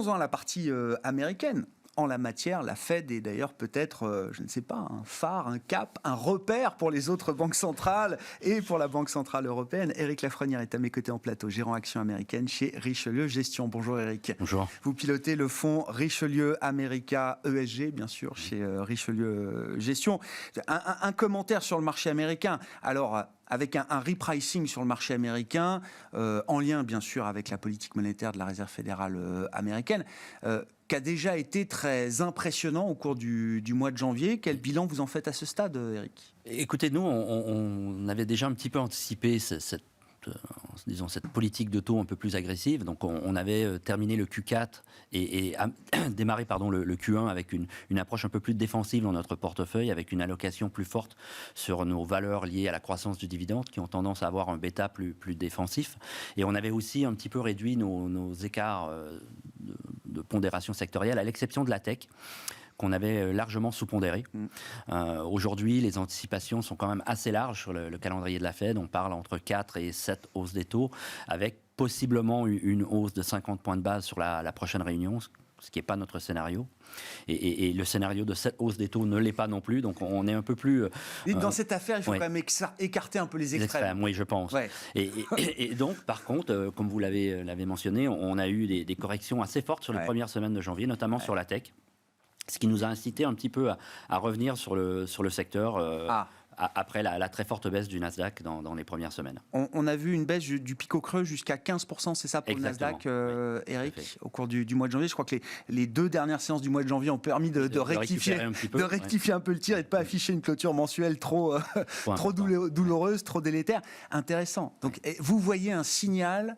revenons-en à la partie américaine. En la matière, la Fed est d'ailleurs peut-être, je ne sais pas, un phare, un cap, un repère pour les autres banques centrales et pour la Banque centrale européenne. Éric Lafrenière est à mes côtés en plateau, gérant actions américaines chez Richelieu Gestion. Bonjour Éric. Bonjour. Vous pilotez le fonds Richelieu America ESG, bien sûr, chez Richelieu Gestion. Un commentaire sur le marché américain. Alors, avec un repricing sur le marché américain, en lien bien sûr avec la politique monétaire de la Réserve fédérale américaine, qui a déjà été très impressionnant au cours du mois de janvier. Quel bilan vous en faites à ce stade, Éric ? Écoutez, nous, on avait déjà un petit peu anticipé cette politique de taux un peu plus agressive. Donc, on avait terminé le Q4 et démarré le Q1 avec une approche un peu plus défensive dans notre portefeuille, avec une allocation plus forte sur nos valeurs liées à la croissance du dividende, qui ont tendance à avoir un bêta plus défensif. Et on avait aussi un petit peu réduit nos écarts de pondération sectorielle, à l'exception de la tech, qu'on avait largement sous-pondéré. Aujourd'hui, les anticipations sont quand même assez larges sur le calendrier de la Fed. On parle entre 4 et 7 hausses des taux, avec possiblement une hausse de 50 points de base sur la prochaine réunion, ce qui n'est pas notre scénario. Et le scénario de cette hausse des taux ne l'est pas non plus, donc on est un peu plus... dans cette affaire, il faut quand même écarter un peu les extrêmes. Oui, je pense. Ouais. Et donc, par contre, comme vous l'avez mentionné, on a eu des corrections assez fortes sur les premières semaines de janvier, notamment sur la tech. Ce qui nous a incité un petit peu à revenir sur le secteur après la très forte baisse du Nasdaq dans les premières semaines. On a vu une baisse du pic au creux jusqu'à 15%, c'est ça pour Exactement. le Nasdaq, Éric, au cours du mois de janvier. Je crois que les 2 dernières séances du mois de janvier ont permis de rectifier un peu le tir et de ne pas afficher une clôture mensuelle trop douloureuse, trop délétère. Intéressant. Donc, vous voyez un signal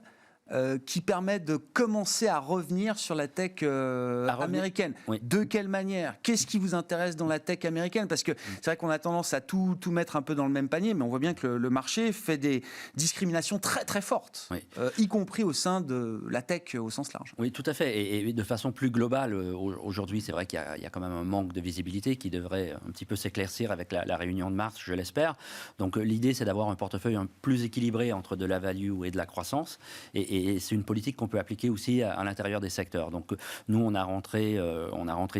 qui permet de commencer à revenir sur la tech américaine. Oui. De quelle manière ? Qu'est-ce qui vous intéresse dans la tech américaine ? Parce que c'est vrai qu'on a tendance à tout mettre un peu dans le même panier, mais on voit bien que le marché fait des discriminations très très fortes, oui. Y compris au sein de la tech au sens large. Oui, tout à fait. Et de façon plus globale, aujourd'hui, c'est vrai qu'il y a quand même un manque de visibilité qui devrait un petit peu s'éclaircir avec la réunion de mars, je l'espère. Donc l'idée, c'est d'avoir un portefeuille plus équilibré entre de la value et de la croissance. Et c'est une politique qu'on peut appliquer aussi à l'intérieur des secteurs. Donc nous, on a rentré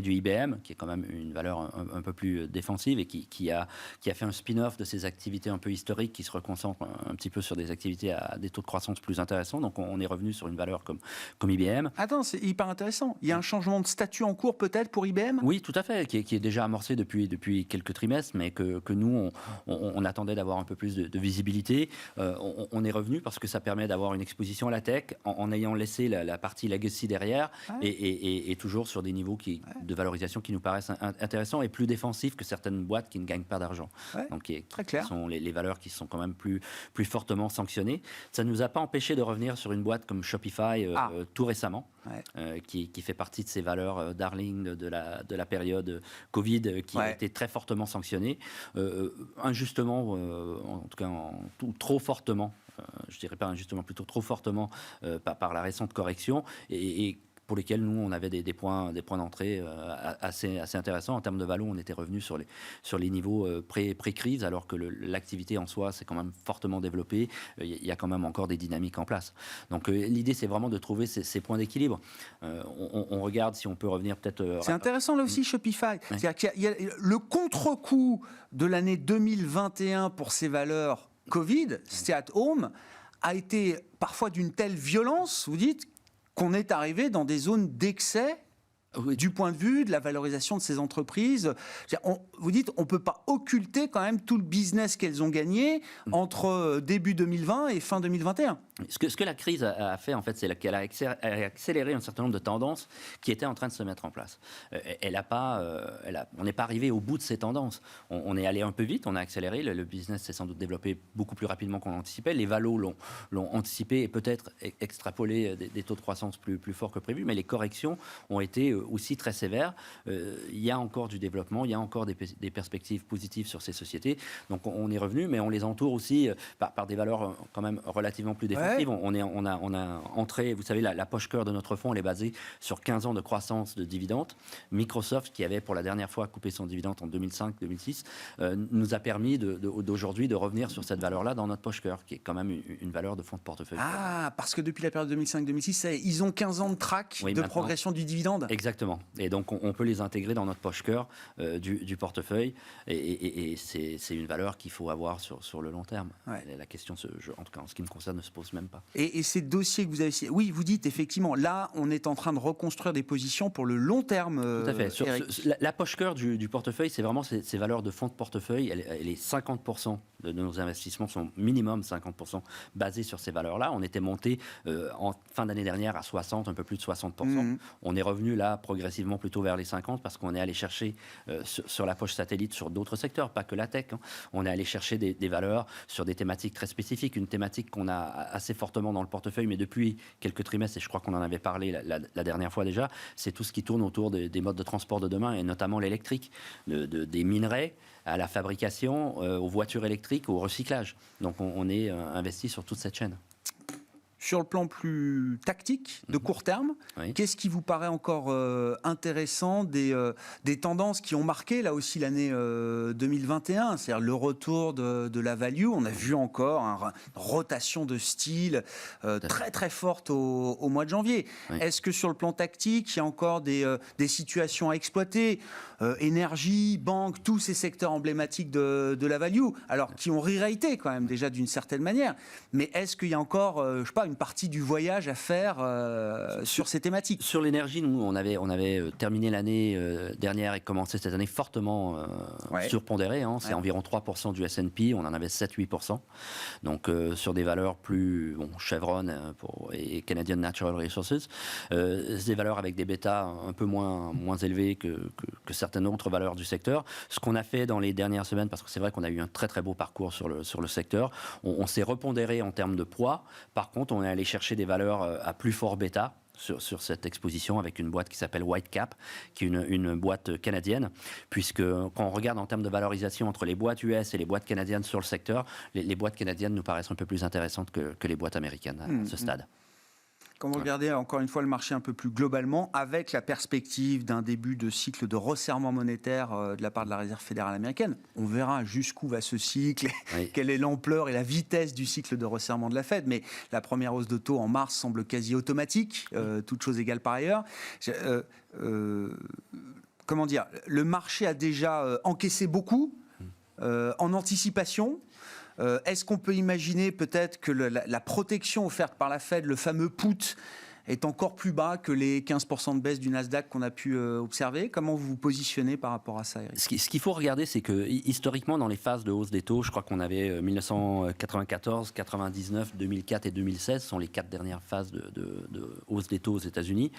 du IBM, qui est quand même une valeur un peu plus défensive et qui a fait un spin-off de ses activités un peu historiques, qui se reconcentre un petit peu sur des activités à des taux de croissance plus intéressants. Donc on est revenu sur une valeur comme IBM. Attends, c'est hyper intéressant. Il y a un changement de statut en cours peut-être pour IBM ? Oui, tout à fait, qui est déjà amorcé depuis quelques trimestres, mais que nous, on attendait d'avoir un peu plus de visibilité. On est revenu parce que ça permet d'avoir une exposition à la tech, en ayant laissé la partie legacy derrière, et toujours sur des niveaux de valorisation qui nous paraissent intéressants et plus défensifs que certaines boîtes qui ne gagnent pas d'argent. Donc très clair. Ce sont les valeurs qui sont quand même plus fortement sanctionnées. Ça ne nous a pas empêché de revenir sur une boîte comme Shopify tout récemment, qui fait partie de ces valeurs darling de la période Covid, qui a été très fortement sanctionnée, injustement, en tout cas trop fortement, je dirais pas injustement, plutôt trop fortement par la récente correction, et pour lesquels nous, on avait des points d'entrée assez intéressants. En termes de valo, on était revenu sur les niveaux pré-crise, alors que l'activité en soi s'est quand même fortement développée. Il y a quand même encore des dynamiques en place. Donc l'idée, c'est vraiment de trouver ces points d'équilibre. On regarde si on peut revenir peut-être... C'est intéressant là aussi, Shopify. C'est-à-dire qu'il y a le contre-coup de l'année 2021 pour ces valeurs Covid, stay at home, a été parfois d'une telle violence, vous dites, qu'on est arrivé dans des zones d'excès du point de vue de la valorisation de ces entreprises. Vous dites, on ne peut pas occulter quand même tout le business qu'elles ont gagné entre début 2020 et fin 2021. Ce que la crise a fait, en fait, c'est qu'elle a accéléré un certain nombre de tendances qui étaient en train de se mettre en place. On n'est pas arrivé au bout de ces tendances. On est allé un peu vite, on a accéléré, le business s'est sans doute développé beaucoup plus rapidement qu'on l'anticipait. Les valos l'ont anticipé et peut-être extrapolé des taux de croissance plus forts que prévu, mais les corrections ont été aussi très sévères. Il y a encore du développement, il y a encore des perspectives positives sur ces sociétés. Donc on est revenu, mais on les entoure aussi par des valeurs quand même relativement plus défensives. Ouais. On a entré, vous savez, la poche cœur de notre fonds, elle est basée sur 15 ans de croissance de dividendes. Microsoft, qui avait pour la dernière fois coupé son dividende en 2005-2006, nous a permis d'aujourd'hui de revenir sur cette valeur-là dans notre poche cœur, qui est quand même une valeur de fonds de portefeuille. Ah, parce que depuis la période 2005-2006, ils ont 15 ans de track de progression du dividende. Exactement. Et donc, on peut les intégrer dans notre poche cœur du portefeuille. Et c'est une valeur qu'il faut avoir sur le long terme. Ouais. La question, en tout cas, en ce qui me concerne, ne se pose même pas. Et ces dossiers que vous avez... Oui, vous dites, effectivement, là, on est en train de reconstruire des positions pour le long terme. Tout à fait. La poche cœur du portefeuille, c'est vraiment ces valeurs de fonds de portefeuille. Elle est 50% de nos investissements sont minimum 50% basés sur ces valeurs-là. On était monté en fin d'année dernière à 60, un peu plus de 60%. On est revenu là progressivement plutôt vers les 50 parce qu'on est allé chercher sur la poche satellite sur d'autres secteurs, pas que la tech. On est allé chercher des valeurs sur des thématiques très spécifiques. Une thématique qu'on a assez fortement dans le portefeuille, mais depuis quelques trimestres, et je crois qu'on en avait parlé la dernière fois déjà, c'est tout ce qui tourne autour des modes de transport de demain, et notamment l'électrique, des minerais à la fabrication, aux voitures électriques, au recyclage. Donc on est investi sur toute cette chaîne. Sur le plan plus tactique, de court terme, qu'est-ce qui vous paraît encore intéressant des tendances qui ont marqué là aussi l'année 2021, c'est-à-dire le retour de la value. On a vu encore une rotation de style très très forte au mois de janvier. Est-ce que sur le plan tactique, il y a encore des situations à exploiter, énergie, banque, tous ces secteurs emblématiques de la value, alors qui ont re-raté quand même déjà d'une certaine manière. Mais est-ce qu'il y a encore, je sais pas, une partie du voyage à faire sur ces thématiques? Sur l'énergie, nous, on avait terminé l'année dernière et commencé cette année fortement surpondéré. C'est environ 3% du S&P, on en avait 7-8%. Donc, sur des valeurs plus Chevron et Canadian Natural Resources, des valeurs avec des bêtas un peu moins élevés que certaines autres valeurs du secteur. Ce qu'on a fait dans les dernières semaines, parce que c'est vrai qu'on a eu un très très beau parcours sur le secteur, on s'est repondéré en termes de poids. Par contre, on est allé chercher des valeurs à plus fort bêta sur cette exposition avec une boîte qui s'appelle Whitecap, qui est une boîte canadienne, puisque quand on regarde en termes de valorisation entre les boîtes US et les boîtes canadiennes sur le secteur, les boîtes canadiennes nous paraissent un peu plus intéressantes que les boîtes américaines à ce stade. Quand vous regardez encore une fois le marché un peu plus globalement, avec la perspective d'un début de cycle de resserrement monétaire de la part de la Réserve fédérale américaine, on verra jusqu'où va ce cycle, quelle est l'ampleur et la vitesse du cycle de resserrement de la Fed. Mais la première hausse de taux en mars semble quasi automatique, toutes choses égales par ailleurs. Comment dire, le marché a déjà encaissé beaucoup en anticipation. Est-ce qu'on peut imaginer peut-être que la protection offerte par la Fed, le fameux put, est encore plus bas que les 15% de baisse du Nasdaq qu'on a pu observer? Comment vous vous positionnez par rapport à ça, Eric? Ce qu'il faut regarder, c'est que historiquement, dans les phases de hausse des taux, je crois qu'on avait 1994, 99, 2004 et 2016 sont les 4 dernières phases de hausse des taux aux États-Unis.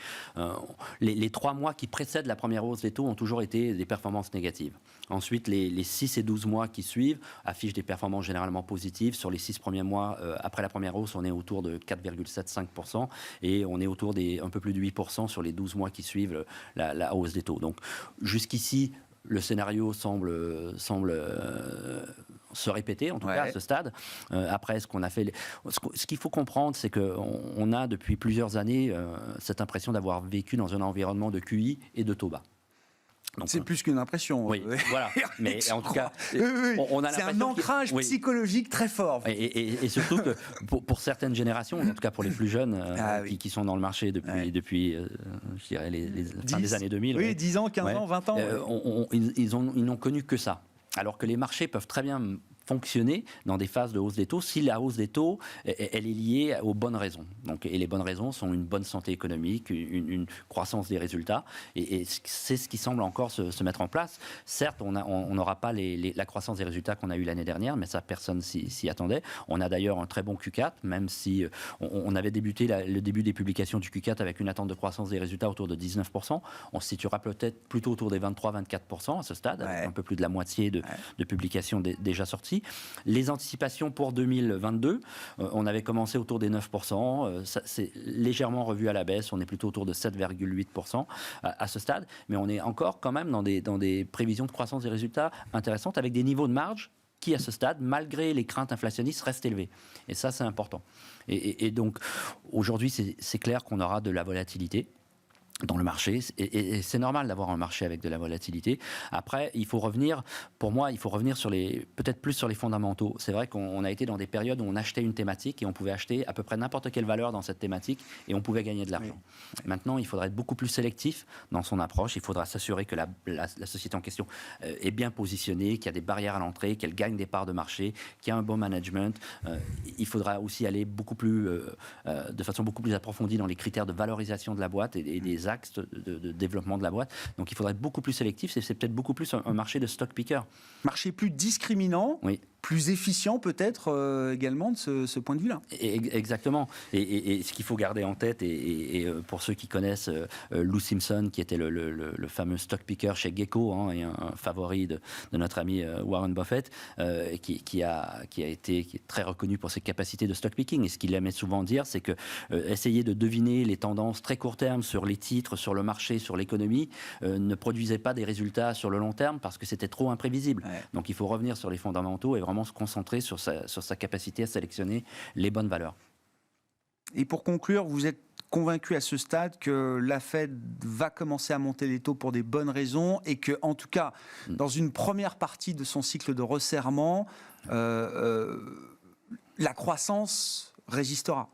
Les 3 mois qui précèdent la première hausse des taux ont toujours été des performances négatives. Ensuite, les 6 et 12 mois qui suivent affichent des performances généralement positives. Sur les 6 premiers mois, après la première hausse, on est autour de 4,75% et on est autour un peu plus de 8% sur les 12 mois qui suivent la hausse des taux. Donc, jusqu'ici, le scénario semble se répéter, en tout cas à ce stade. Après, ce qu'il faut comprendre, c'est qu'on a depuis plusieurs années cette impression d'avoir vécu dans un environnement de QI et de taux bas. C'est plus qu'une impression. Oui, voilà. Mais en tout cas, on a c'est un ancrage psychologique très fort. Et surtout que pour certaines générations, en tout cas pour les plus jeunes qui sont dans le marché depuis je dirais, les fin des années 2000. Oui, 10 ans, 15 ans, 20 ans. Ils n'ont connu que ça. Alors que les marchés peuvent très bien fonctionner dans des phases de hausse des taux si la hausse des taux elle est liée aux bonnes raisons. Donc, et les bonnes raisons sont une bonne santé économique, une croissance des résultats, et c'est ce qui semble encore se mettre en place. Certes, on n'aura pas la croissance des résultats qu'on a eu l'année dernière, mais ça personne s'y attendait. On a d'ailleurs un très bon Q4, même si on avait débuté le début des publications du Q4 avec une attente de croissance des résultats autour de 19%. On se situera peut-être plutôt autour des 23-24% à ce stade, avec un peu plus de la moitié de publications déjà sorties aussi. Les anticipations pour 2022, on avait commencé autour des 9%, ça, c'est légèrement revu à la baisse, on est plutôt autour de 7,8% à ce stade, mais on est encore quand même dans des prévisions de croissance des résultats intéressantes avec des niveaux de marge qui, à ce stade, malgré les craintes inflationnistes, restent élevés. Et ça, c'est important. Et donc, aujourd'hui, c'est clair qu'on aura de la volatilité dans le marché, et c'est normal d'avoir un marché avec de la volatilité. Après, il faut revenir, pour moi, peut-être plus sur les fondamentaux. C'est vrai qu'on a été dans des périodes où on achetait une thématique et on pouvait acheter à peu près n'importe quelle valeur dans cette thématique et on pouvait gagner de l'argent. Oui. Maintenant, il faudra être beaucoup plus sélectif dans son approche. Il faudra s'assurer que la société en question est bien positionnée, qu'il y a des barrières à l'entrée, qu'elle gagne des parts de marché, qu'il y a un bon management. Il faudra aussi aller de façon beaucoup plus approfondie dans les critères de valorisation de la boîte et des axes de développement de la boîte. Donc il faudrait être beaucoup plus sélectif, c'est peut-être beaucoup plus un marché de stock picker. Marché plus discriminant, oui. Plus efficient peut-être également de ce point de vue-là. Exactement. Et ce qu'il faut garder en tête, et pour ceux qui connaissent Lou Simpson, qui était le fameux stock picker chez Gecko, hein, et un favori de notre ami Warren Buffett, qui est très reconnu pour ses capacités de stock picking. Et ce qu'il aimait souvent dire, c'est que essayer de deviner les tendances très court terme sur les titres, sur le marché, sur l'économie, ne produisait pas des résultats sur le long terme parce que c'était trop imprévisible. Ouais. Donc il faut revenir sur les fondamentaux et vraiment se concentrer sur sa capacité à sélectionner les bonnes valeurs. Et pour conclure, vous êtes convaincu à ce stade que la Fed va commencer à monter les taux pour des bonnes raisons et que, en tout cas, dans une première partie de son cycle de resserrement, la croissance résistera?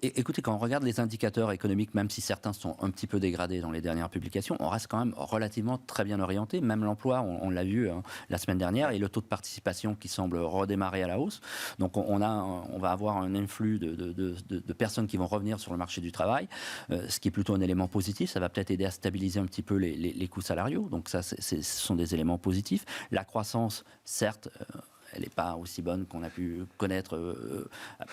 Écoutez, quand on regarde les indicateurs économiques, même si certains sont un petit peu dégradés dans les dernières publications, on reste quand même relativement très bien orienté. Même l'emploi, on l'a vu la semaine dernière, et le taux de participation qui semble redémarrer à la hausse. Donc on va avoir un influx de personnes qui vont revenir sur le marché du travail, ce qui est plutôt un élément positif. Ça va peut-être aider à stabiliser un petit peu les coûts salariaux. Donc ça, ce sont des éléments positifs. La croissance, certes... elle n'est pas aussi bonne qu'on a pu connaître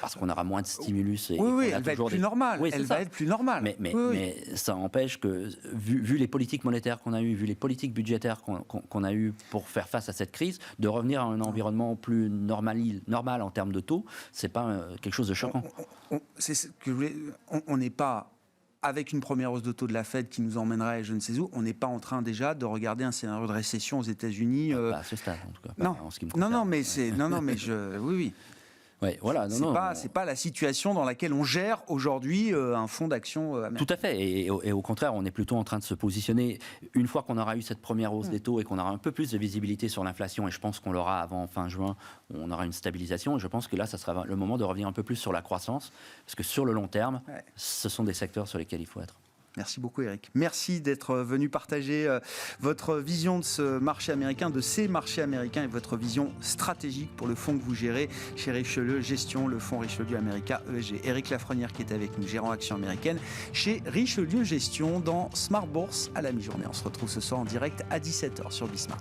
parce qu'on aura moins de stimulus. Oui, elle va être plus normale. Oui, elle va être plus normale. Mais ça empêche que, vu les politiques monétaires qu'on a eues, vu les politiques budgétaires qu'on a eues pour faire face à cette crise, de revenir à un environnement plus normal en termes de taux, ce n'est pas quelque chose de choquant. C'est ce que je voulais. On n'est pas... avec une première hausse de taux de la Fed qui nous emmènerait je ne sais où, on n'est pas en train déjà de regarder un scénario de récession aux États-Unis. Pas à ce stade, en tout cas. Non, en ce qui me concerne. Oui. Ouais, voilà, c'est pas la situation dans laquelle on gère aujourd'hui un fonds d'action américain. Tout à fait, et au contraire, on est plutôt en train de se positionner, une fois qu'on aura eu cette première hausse des taux et qu'on aura un peu plus de visibilité sur l'inflation, et je pense qu'on l'aura avant fin juin, on aura une stabilisation, et je pense que là, ça sera le moment de revenir un peu plus sur la croissance, parce que sur le long terme, ce sont des secteurs sur lesquels il faut être. Merci beaucoup Eric. Merci d'être venu partager votre vision de ce marché américain, de ces marchés américains et votre vision stratégique pour le fonds que vous gérez chez Richelieu Gestion, le fonds Richelieu America ESG. Eric Lafrenière qui est avec nous, gérant actions américaines chez Richelieu Gestion dans Smart Bourse à la mi-journée. On se retrouve ce soir en direct à 17h sur Bismart.